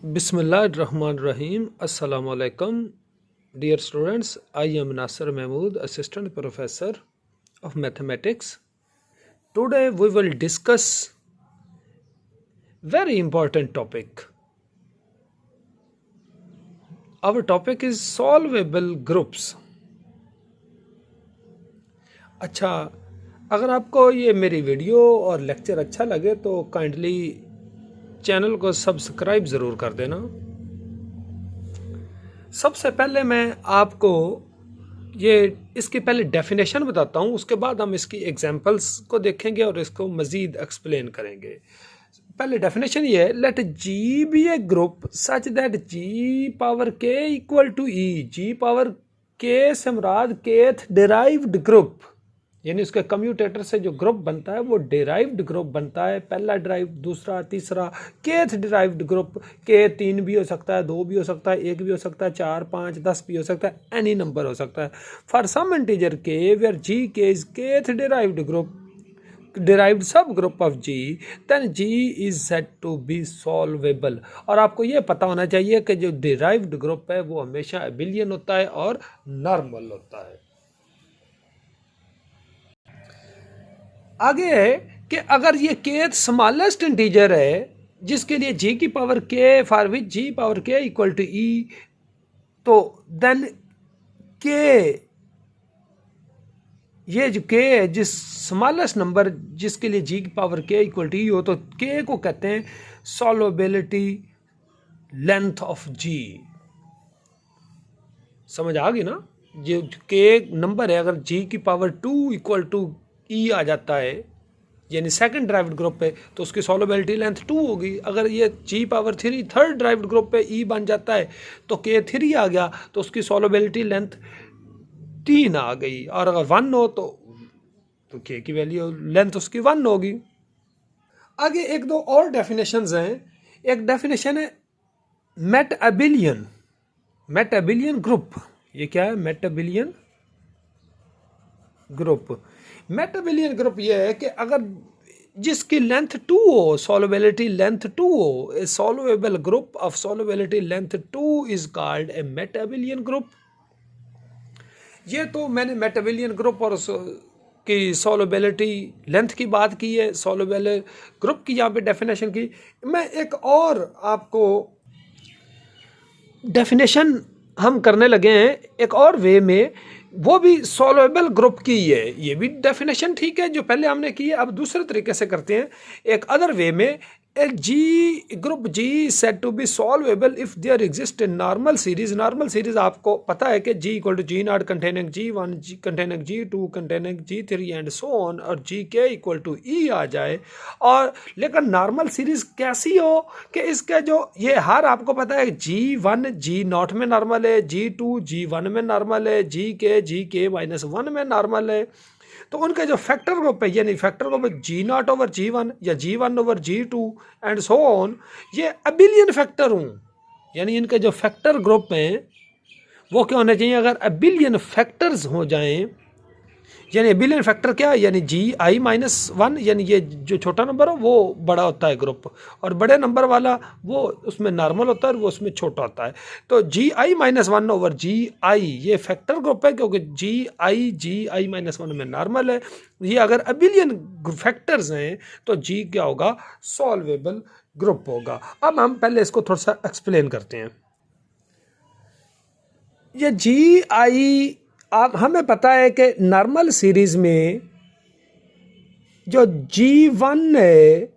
Bismillahirrahmanirrahim. Assalamu alaikum. Dear students, I am Nasser Mahmood, Assistant Professor of Mathematics. Today we will discuss very important topic. Our topic is solvable groups. अच्छा, अगर आपको ये मेरी video और lecture अच्छा लगे तो काइंडली चैनल को सब्सक्राइब ज़रूर कर देना। सबसे पहले मैं आपको इसकी पहले डेफिनेशन बताता हूँ, उसके बाद हम इसकी एग्जांपल्स को देखेंगे और इसको मज़ीद एक्सप्लेन करेंगे। पहले डेफिनेशन ये है, let G be a group such that G power K equal to E. G power K से मुराद केथ डिराइव्ड ग्रुप, यानी उसके कम्यूटेटर से जो ग्रुप बनता है वो डिराइव्ड ग्रुप बनता है। पहला डिराइव्ड, दूसरा, तीसरा, केथ डिराइव्ड ग्रुप। के 3 भी हो सकता है, 2 भी हो सकता है, 1 भी हो सकता है, 4, 5, 10 भी हो सकता है, एनी नंबर हो सकता है। For some integer K where G K is kth derived group, derived sub group of G, then G is said to be solvable. और आपको ये पता होना चाहिए कि जो डिराइव्ड ग्रुप है वो हमेशा एबिलियन होता है और नॉर्मल होता है। आगे है कि अगर ये केथ स्मॉलेस्ट इंटीजर है जिसके लिए जी की पावर के, for which ji power K equal to ई, तो देन के, ये जो के है जिस स्मॉलेस्ट नंबर जिसके लिए जी की पावर के इक्वल टू ई हो, तो के को कहते हैं सॉल्वेबिलिटी लेंथ ऑफ जी। समझ आ गई ना? जो के नंबर है, अगर जी की पावर 2 इक्वल टू ई आ जाता है, यानी सेकंड ड्राइव्ड ग्रुप पे, तो उसकी सॉल्वेबिलिटी लेंथ 2 होगी। अगर ये जी पावर 3 थर्ड ड्राइव्ड ग्रुप पे ई बन जाता है तो के 3 आ गया, तो उसकी सॉल्वेबिलिटी लेंथ 3 आ गई। और अगर 1 हो तो के की वैल्यू लेंथ उसकी 1 होगी। आगे एक दो और डेफिनेशंस हैं। एक डेफिनेशन है मेटएबिलियन, मेटएबिलियन ग्रुप। ये क्या है? मेटएबिलियन ग्रुप। मेटएबिलियन ग्रुप ये है कि अगर जिसकी लेंथ 2 हो, सॉल्वेबिलिटी लेंथ 2 हो, a solvable group of solvability length 2 is called a metabelian group. ये तो मैंने मेटएबिलियन ग्रुप और की सॉल्वेबिलिटी लेंथ की बात की है, सॉल्वेबल ग्रुप की यहाँ पे डेफिनेशन की। मैं एक और आपको डेफिनेशन हम करने लगे हैं एक और वे में, वो भी सॉल्वेबल ग्रुप की है। ये भी डेफिनेशन ठीक है जो पहले हमने की है, अब दूसरे तरीके से करते हैं एक अदर वे में। G group G said to be solvable if there exist a normal series. Normal series आपको पता है कि G equal to G not containing G 1, G containing G 2, containing G 3 and so on, और G के equal to ई आ जाए। और लेकिन normal series कैसी हो कि इसके जो ये हर आपको पता है G1 G0 में नॉर्मल है, G2 G1 में नॉर्मल है, जी के -1 में नॉर्मल है। तो उनके जो फैक्टर ग्रुप है, यानी factor group G0 over G1 या G1 over G2 and so on, ये अबिलियन फैक्टर हूँ। यानी इनके जो फैक्टर ग्रुप हैं वो क्या होने चाहिए? अगर अबिलियन फैक्टर्स हो जाएं, यानी अबिलियन फैक्टर क्या है? यानी Gi-1, यानी ये जो छोटा नंबर हो वो बड़ा होता है ग्रुप, और बड़े नंबर वाला वो उसमें नॉर्मल होता है और वो उसमें छोटा होता है। तो Gi-1 ओवर Gi ये फैक्टर ग्रुप है, क्योंकि Gi-1 में नॉर्मल है। ये अगर अबिलियन फैक्टर्स हैं तो G क्या होगा? सॉल्वेबल ग्रुप होगा। अब हम पहले इसको थोड़ा सा एक्सप्लेन करते हैं। ये Gi, आप हमें पता है कि नॉर्मल सीरीज में जो G1 है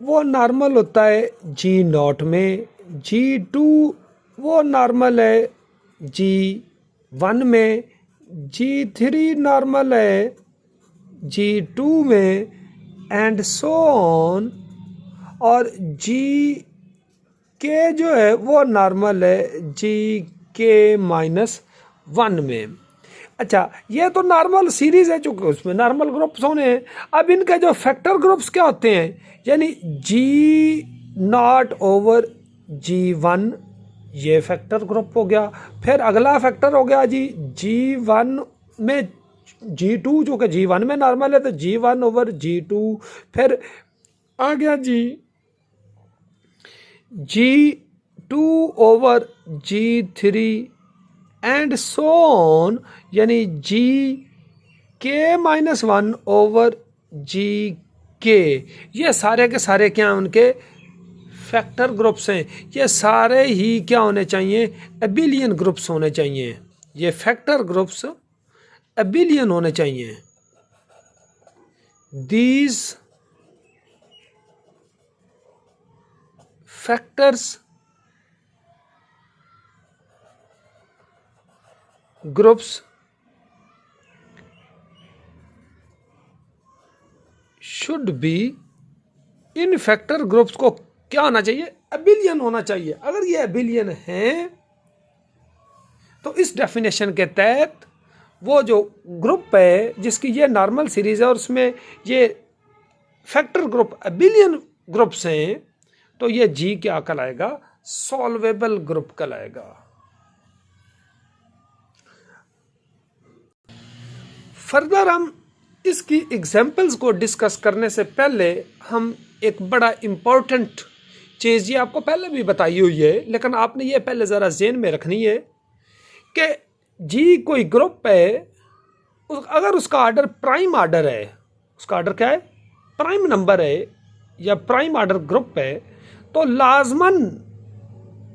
वो नॉर्मल होता है G0 में, G2 वो नॉर्मल है G1 में, G3 नॉर्मल है G2 में एंड सो ऑन, और G जो है वो नॉर्मल है G(k-1) में। अच्छा, ये तो नॉर्मल सीरीज है चूंकि उसमें नॉर्मल ग्रुप्स होने हैं। अब इनके जो फैक्टर ग्रुप्स क्या होते हैं? यानी G0 ओवर G1 ये फैक्टर ग्रुप हो गया। फिर अगला फैक्टर हो गया जी G1 में G2, जो कि G1 में नॉर्मल है तो G1 ओवर G2। फिर आ गया जी 2/G3 एंड सो ऑन, यानी GK-1/GK। ये सारे के सारे क्या उनके फैक्टर ग्रुप्स हैं। ये सारे ही क्या होने चाहिए, एबिलियन ग्रुप्स होने चाहिए। ये फैक्टर ग्रुप्स एबिलियन होने चाहिए। These factors groups should be, in factor groups को क्या होना चाहिए, एबिलियन होना चाहिए। अगर ये एबिलियन है तो इस डेफिनेशन के तहत वो जो ग्रुप है जिसकी ये नॉर्मल सीरीज है और उसमें ये फैक्टर ग्रुप एबिलियन ग्रुप्स हैं, तो ये जी क्या कहलाएगा, सॉल्वेबल ग्रुप कहलाएगा। फर्दर हम इसकी एग्जाम्पल्स को डिस्कस करने से पहले हम एक बड़ा इम्पोर्टेंट चीज़, ये आपको पहले भी बताई हुई है लेकिन आपने ये पहले ज़रा ज़हन में रखनी है कि जी कोई ग्रुप है, अगर उसका आर्डर प्राइम आर्डर है, उसका आर्डर क्या है, प्राइम नंबर है या प्राइम आर्डर ग्रुप है, तो लाजमन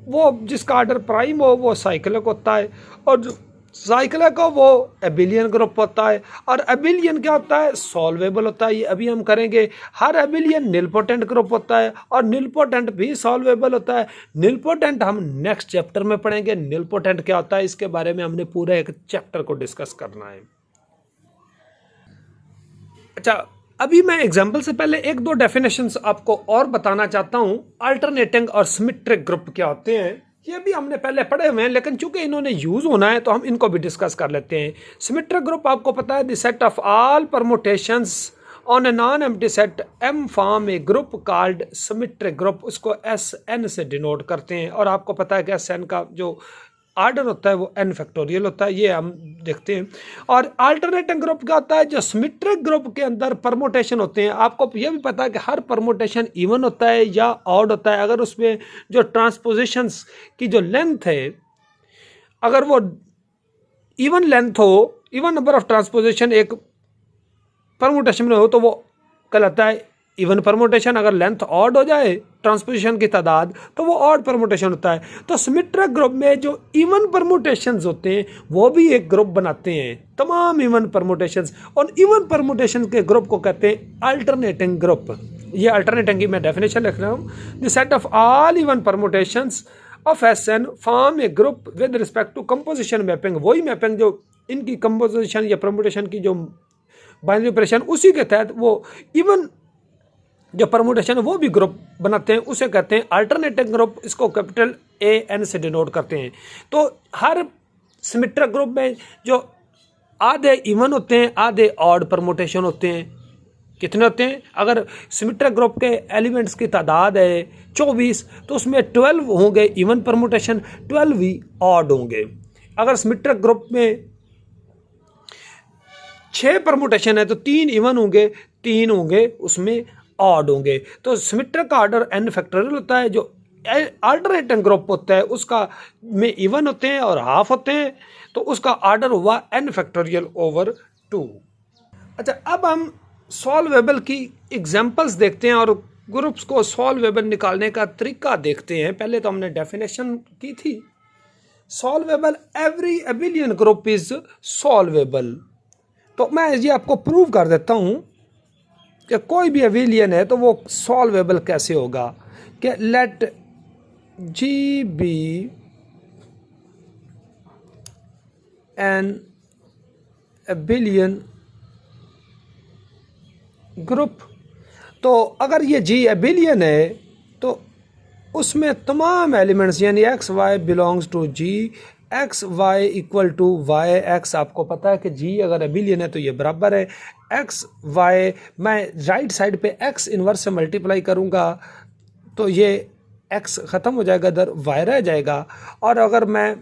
वो जिसका आर्डर प्राइम हो वो साइक्लिक होता है और जो साइक्लिक हो वो एबिलियन ग्रुप होता है। और एबिलियन क्या होता है, सॉल्वेबल होता है। ये अभी हम करेंगे। हर एबिलियन निलपोटेंट ग्रुप होता है और निलपोटेंट भी सॉल्वेबल होता है। निलपोटेंट हम नेक्स्ट चैप्टर में पढ़ेंगे। निलपोटेंट क्या होता है इसके बारे में हमने पूरा एक चैप्टर को डिस्कस करना है। अच्छा, अभी मैं एग्जाम्पल से पहले एक दो डेफिनेशंस आपको और बताना चाहता हूं। अल्टरनेटिंग और सिमेट्रिक ग्रुप क्या होते हैं ये भी हमने पहले पढ़े हुए हैं, लेकिन चूंकि इन्होंने यूज होना है तो हम इनको भी डिस्कस कर लेते हैं। सिमेट्रिक ग्रुप आपको पता है, the set of all permutations on a non empty set M form a group called symmetric group. उसको एस एन से डिनोट करते हैं और आपको पता है कि एस एन का जो आर्डर होता है वो n फैक्टोरियल होता है, ये हम देखते हैं। और अल्टरनेटिंग ग्रुप क्या होता है, जो सिमेट्रिक ग्रुप के अंदर परमुटेशन होते हैं। आपको ये भी पता है कि हर परमुटेशन इवन होता है या ऑड होता है। अगर उसमें जो ट्रांसपोजिशंस की जो लेंथ है, अगर वो इवन लेंथ हो, इवन नंबर ऑफ ट्रांसपोजिशन एक परमुटेशन में हो, तो वो कहलाता है इवन परमुटेशन। अगर लेंथ ऑड हो जाए ट्रांसपोजिशन की तादाद, तो वो ऑड परमुटेशन होता है। तो सिमेट्रिक ग्रुप में जो इवन परमुटेशंस होते हैं वो भी एक ग्रुप बनाते हैं, तमाम इवन परमुटेशंस। और इवन परमुटेशन के ग्रुप को कहते हैं अल्टरनेटिंग ग्रुप। ये अल्टरनेटिंग की मैं डेफिनेशन लिख रहा हूँ। The set of all even permutations of SN form a group with respect to composition mapping. वही मैपिंग जो इनकी कंपोजिशन या परमुटेशन की जो बाइनरी ऑपरेशन, उसी के तहत वो इवन जो परमुटेशन है वो भी ग्रुप बनाते हैं, उसे कहते हैं अल्टरनेटिंग ग्रुप। इसको कैपिटल ए एन से डिनोट करते हैं। तो हर सिमेट्रिक ग्रुप में जो आधे इवन होते हैं, आधे ऑड परमुटेशन होते हैं। कितने होते हैं, अगर सिमेट्रिक ग्रुप के एलिमेंट्स की तादाद है 24, तो उसमें 12 होंगे इवन परमुटेशन, 12 ही ऑड होंगे। अगर सिमेट्रिक ग्रुप में 6 परमुटेशन है तो 3 इवन होंगे, 3 होंगे उसमें ऑड होंगे। तो सिमेट्रिक का ऑर्डर n फैक्टोरियल होता है। जो अल्टरनेटिंग ग्रुप होता है उसका में इवन होते हैं और हाफ होते हैं, तो उसका ऑर्डर हुआ n फैक्टोरियल ओवर 2। अच्छा, अब हम सॉल्वेबल की एग्जांपल्स देखते हैं और ग्रुप्स को सॉल्वेबल निकालने का तरीका देखते हैं। पहले तो हमने डेफिनेशन की थी, solvable, every abelian group is solvable. तो मैं ये आपको प्रूव कर देता हूँ कि कोई भी एबिलियन है तो वो सॉल्वेबल कैसे होगा। कि let G be an abelian group. तो अगर ये जी एबिलियन है तो उसमें तमाम एलिमेंट्स यानी X Y belongs to G, X Y equal to Y X. आपको पता है कि जी अगर एबिलियन है तो ये बराबर है एक्स वाई। मैं राइट साइड पे एक्स इन्वर्स से मल्टीप्लाई करूँगा तो ये एक्स ख़त्म हो जाएगा, इधर वाई रह जाएगा। और अगर मैं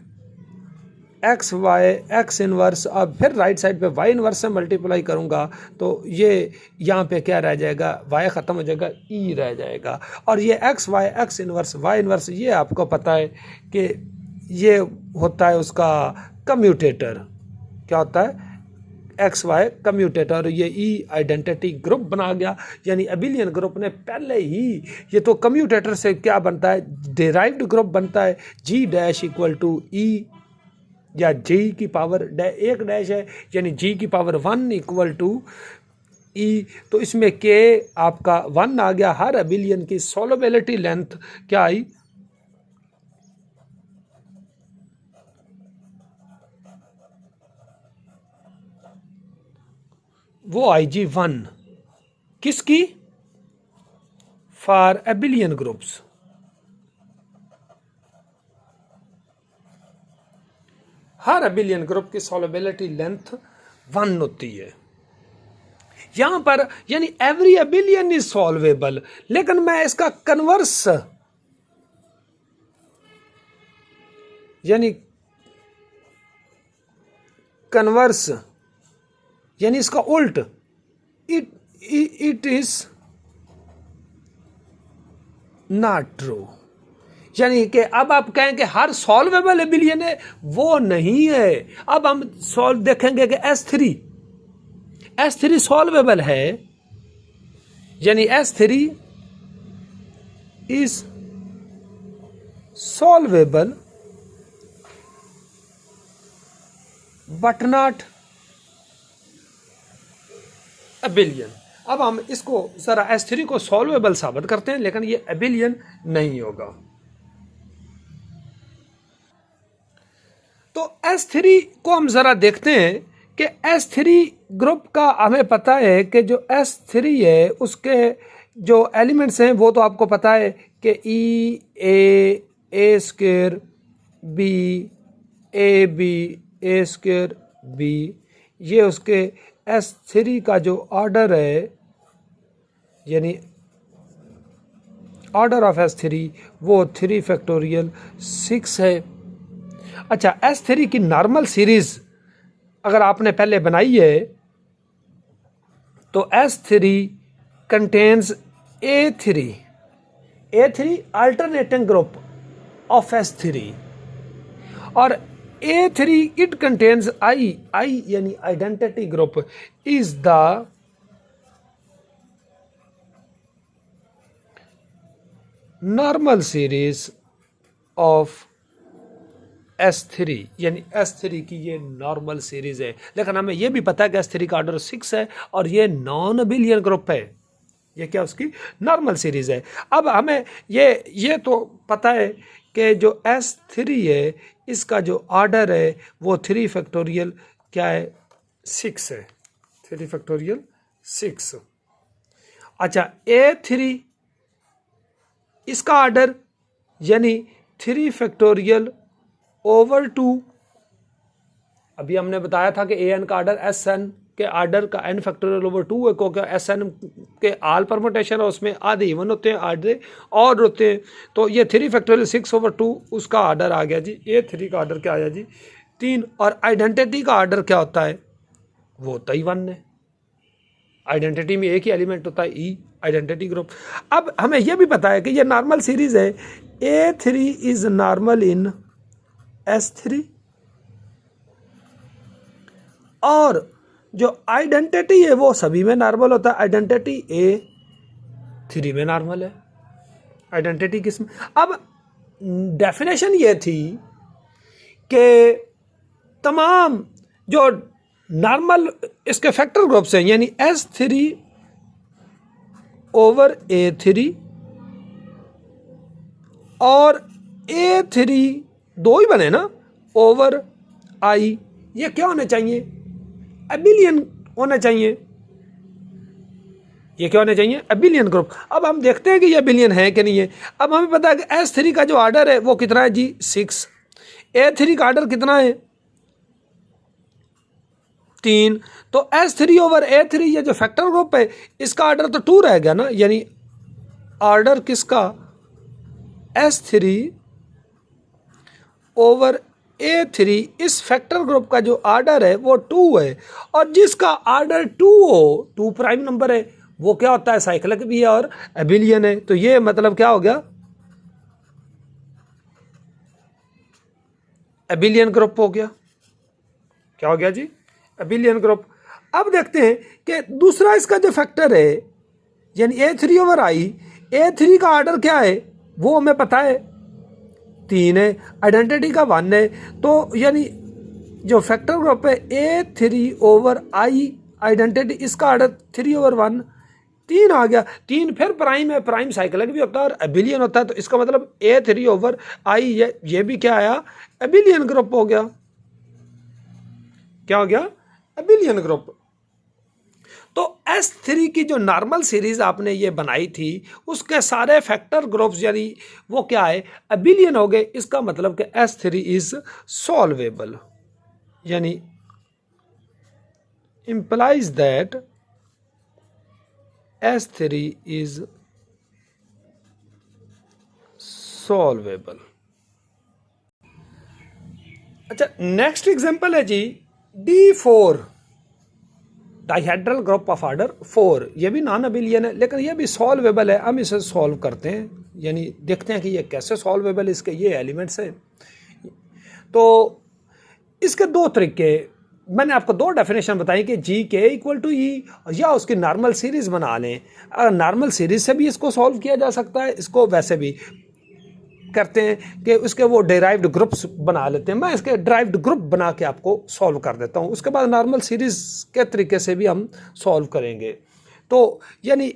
एक्स वाई एक्स इनवर्स, अब फिर राइट साइड पे वाई इनवर्स से मल्टीप्लाई करूँगा तो ये यहाँ पे क्या रह जाएगा, वाई ख़त्म हो जाएगा, ई रह जाएगा। और ये X Y X inverse Y inverse, ये आपको पता है कि ये होता है उसका कम्यूटेटर। क्या होता है? X Y commutator. ये ई आइडेंटिटी ग्रुप बना गया, यानी अबिलियन ग्रुप ने पहले ही, ये तो कम्यूटेटर से क्या बनता है, डिराइव्ड ग्रुप बनता है, जी डैश इक्वल टू ई, या जी की पावर एक डैश है, यानी जी की पावर 1 इक्वल टू ई। तो इसमें के आपका 1 आ गया। हर अबिलियन की सॉल्वेबिलिटी लेंथ क्या आई, वो आई जी 1। किसकी? For abelian groups. Her abelian group की सॉल्वेबिलिटी लेंथ 1 होती है यहां पर, यानी एवरी अबिलियन इज सॉल्वेबल। लेकिन मैं इसका कन्वर्स, यानी कन्वर्स, यानी इसका उल्ट, इट इज नॉट ट्रू। यानी कि अब आप कहें कि हर सॉल्वेबल एबिलियन है, वो नहीं है। अब हम सॉल्व देखेंगे कि S3 सॉल्वेबल है, यानी S3 is solvable but not abelian. अब हम इसको जरा S3 को सॉल्वेबल साबित करते हैं, लेकिन ये एबिलियन नहीं होगा। तो S3 को हम ज़रा देखते हैं कि S3 ग्रुप का हमें पता है कि जो S3 है उसके जो एलिमेंट्स हैं वो तो आपको पता है कि A square B, A B, A square B, ये उसके S3 का जो ऑर्डर है, यानी ऑर्डर ऑफ S3 वो 3 फैक्टोरियल 6 है। अच्छा, S3 की नॉर्मल सीरीज अगर आपने पहले बनाई है तो S3 contains A3 alternating group of S3, और A3 इट कंटेन्स I यानी identity group is the normal series of S3, यानी S3 की ये नॉर्मल सीरीज है। लेकिन हमें यह भी पता है कि S3 का ऑर्डर 6 है और ये नॉन अबिलियन ग्रुप है। ये क्या उसकी नॉर्मल सीरीज है। अब हमें ये तो पता है कि जो S3 है इसका जो ऑर्डर है वो 3 फैक्टोरियल क्या है, 6 है, 3 फैक्टोरियल 6। अच्छा, A3 इसका ऑर्डर यानी 3 फैक्टोरियल ओवर 2। अभी हमने बताया था कि an का ऑर्डर Sn के ऑर्डर का n फैक्टोरियल ओवर 2 है, क्योंकि Sn के आल परमुटेशन है, उसमें आधे इवन होते हैं आधे और होते हैं। तो ये 3 फैक्टोरियल 6 ओवर 2 उसका ऑर्डर आ गया जी। A3 का ऑर्डर क्या आया जी, 3। और आइडेंटिटी का ऑर्डर क्या होता है, वो होता ही 1 है। आइडेंटिटी में एक ही एलिमेंट होता है ई, आइडेंटिटी ग्रुप। अब हमें यह भी पता है कि ये नॉर्मल सीरीज है, A3 is normal in S3, और जो आइडेंटिटी है वो सभी में नॉर्मल होता है। आइडेंटिटी A3 में नॉर्मल है। आइडेंटिटी किस में? अब डेफिनेशन ये थी कि तमाम जो नॉर्मल इसके फैक्टर ग्रुप्स हैं, यानी S3 ओवर A3 और A3 दो ही बने ना, ओवर I, ये क्या होने चाहिए, एबिलियन होना चाहिए। ये क्या होने चाहिए, एबिलियन ग्रुप। अब हम देखते हैं कि ये एबिलियन है कि नहीं है। अब हमें पता है कि S3 का जो ऑर्डर है वो कितना है जी, 6। A3 का ऑर्डर कितना है, 3। तो S3 ओवर A3 ये जो फैक्टर ग्रुप है इसका ऑर्डर तो 2 रह गया ना, यानी ऑर्डर किसका, S3 ओवर A3 इस फैक्टर ग्रुप का जो आर्डर है वो 2 है, और जिसका आर्डर 2 हो, 2 प्राइम नंबर है, वो क्या होता है, साइक्लिक भी है और एबिलियन है। तो ये मतलब क्या हो गया, एबिलियन ग्रुप हो गया। क्या हो गया जी, एबिलियन ग्रुप। अब देखते हैं कि दूसरा इसका जो फैक्टर है यानी A3/I, A3 का आर्डर क्या है वो हमें पता है 3 है, आइडेंटिटी का 1 है। तो यानी जो फैक्टर ग्रुप है A3/I आइडेंटिटी, इसका आर्डर 3/1, 3 आ गया। 3 फिर प्राइम है, प्राइम साइक्लिक भी होता है और एबिलियन होता है। तो इसका मतलब A3/I ये भी क्या आया, एबिलियन ग्रुप हो गया। क्या हो गया, एबिलियन ग्रुप। तो S3 की जो नॉर्मल सीरीज आपने ये बनाई थी उसके सारे फैक्टर ग्रुप्स यानी वो क्या है, एबिलियन हो गए। इसका मतलब कि S3 इज सॉल्वेबल, यानी implies that S3 is solvable. अच्छा, नेक्स्ट एग्जांपल है G D4 dihedral group of order 4। ये भी नॉन एबिलियन है लेकिन ये भी सॉल्वेबल है। हम इसे सॉल्व करते हैं, यानी देखते हैं कि ये कैसे सॉल्वेबल, इसके ये एलिमेंट्स हैं। तो इसके दो तरीके, मैंने आपको दो डेफिनेशन बताई कि जी के इक्वल टू ई, या उसकी नॉर्मल सीरीज बना लें। अगर नॉर्मल सीरीज से भी इसको सॉल्व किया जा सकता है, इसको वैसे भी करते हैं कि उसके वो डेराइव्ड ग्रुप्स बना लेते हैं। मैं इसके डेराइव्ड ग्रुप बना के आपको सॉल्व कर देता हूँ, उसके बाद नॉर्मल सीरीज के तरीके से भी हम सॉल्व करेंगे। तो यानी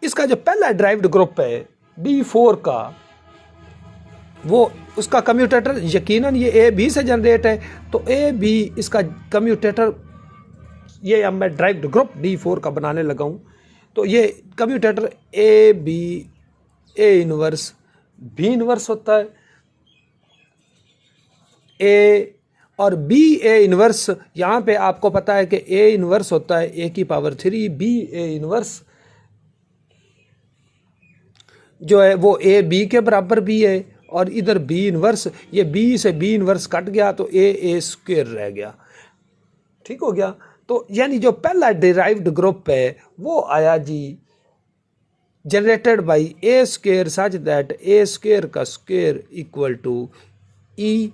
इसका जो पहला डेराइव्ड ग्रुप है D4 का, वो उसका कम्यूटेटर यकीनन ये A B से जनरेट है। तो A B इसका कम्यूटेटर, ये अब मैं डेराइव्ड ग्रुप D4 का बनाने लगा हूँ। तो ये commutator A B A inverse B inverse होता है, A और B A इनवर्स। यहाँ पे आपको पता है कि A इनवर्स होता है A⁻3, B A इनवर्स जो है वो A B के बराबर भी है, और इधर B इनवर्स, ये B से B इनवर्स कट गया तो A स्क्वायर रह गया। ठीक हो गया। तो यानी जो पहला डिराइव्ड ग्रुप है वो आया G generated by A² such that A² का स्क्वायर इक्वल टू E।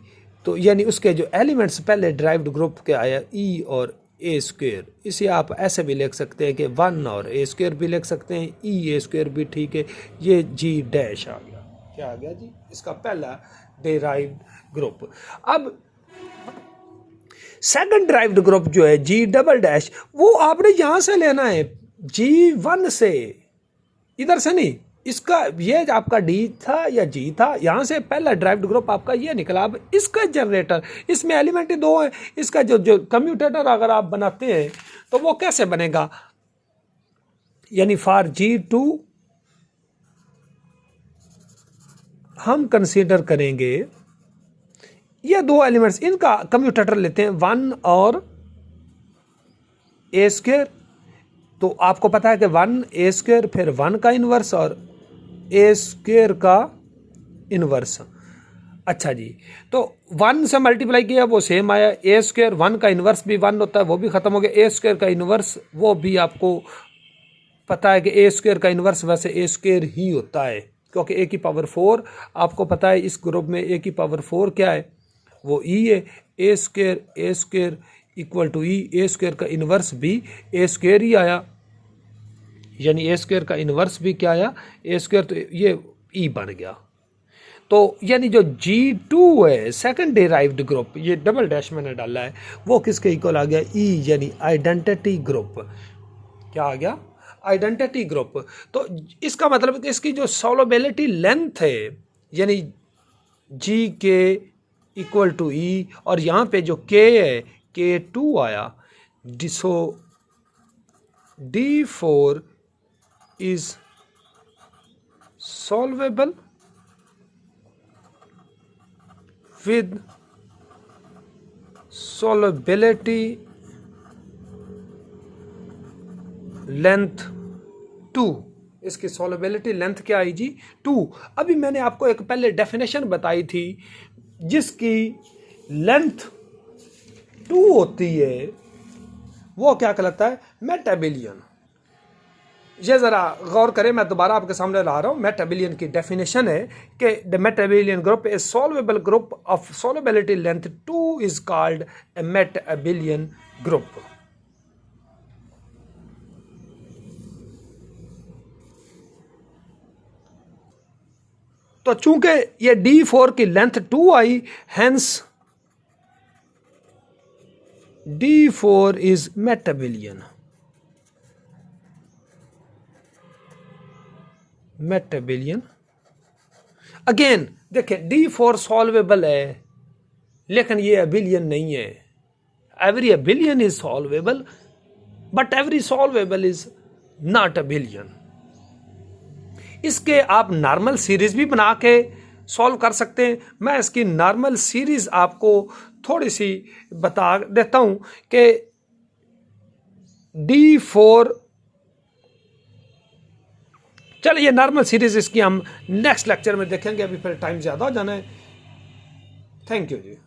तो यानी उसके जो एलिमेंट्स पहले डिराइव्ड ग्रुप के आया E और A²। इसे आप ऐसे भी लिख सकते हैं कि 1 और A² भी लिख सकते हैं, E² भी ठीक है। ये G डैश आ गया। क्या आ गया जी, इसका पहला डिराइव्ड ग्रुप। अब सेकंड डिराइव्ड ग्रुप जो है G∬, वो आपने यहां से लेना है G1 से, इधर से नहीं। इसका ये आपका D था या G था, यहां से पहला डिराइव्ड ग्रुप आपका ये निकला। अब इसका जनरेटर, इसमें एलिमेंट 2 है। इसका जो कम्यूटेटर अगर आप बनाते हैं तो वो कैसे बनेगा, यानी फॉर G2 हम कंसीडर करेंगे ये 2 एलिमेंट्स, इनका कम्यूटेटर लेते हैं 1 और A²। तो आपको पता है कि 1 A² फिर 1 का इन्वर्स और A² का इन्वर्स। अच्छा जी, तो 1 से मल्टीप्लाई किया वो सेम आया। A² 1 का इन्वर्स भी 1 होता है, वो भी खत्म हो गया। A² का इन्वर्स वो भी आपको पता है कि A² का इन्वर्स वैसे A² ही होता है, क्योंकि A⁻4 आपको पता है इस ग्रुप में A⁻4 क्या है, वो E है। A² equal to E, A² का इन्वर्स भी A² ही आया, यानी A² का इन्वर्स भी क्या आया, A²। तो ये E बन गया। तो यानी जो G2 है सेकंड डिराइव्ड ग्रुप, ये डबल डैश मैंने डाला है, वो किसके इक्वल आ गया, E, यानी आइडेंटिटी ग्रुप। क्या आ गया, आइडेंटिटी ग्रुप। तो इसका मतलब कि इसकी जो सॉल्वेबिलिटी लेंथ है, यानी G के इक्वल टू E, और यहाँ पे जो K है K2 आया। So D4 is solvable with solvability length 2। इसकी सॉल्वेबिलिटी लेंथ क्या आई जी, 2। अभी मैंने आपको एक पहले डेफिनेशन बताई थी जिसकी लेंथ 2 होती है वो क्या कहलाता है? मेटाबिलियन। ये ज़रा गौर करें, मैं दोबारा आपके सामने ला रहा हूँ। मेटाबिलियन की डेफिनेशन है कि the metabelian group is solvable group of solvability length 2 is called a metabelian group. तो चूंकि ये D4 की लेंथ 2 आई, hence D4 is metabelian. Metabelian again देखें, D4 सॉल्वेबल है लेकिन ये अबिलियन नहीं है। Every abelian is solvable but every solvable is not abelian. इसके आप नॉर्मल सीरीज भी बना के सॉल्व कर सकते हैं। मैं इसकी नॉर्मल सीरीज आपको थोड़ी सी बता देता हूं कि D4, चलिए ये नॉर्मल सीरीज इसकी हम नेक्स्ट लेक्चर में देखेंगे, अभी फिर टाइम ज़्यादा हो जाना है। Thank you ji.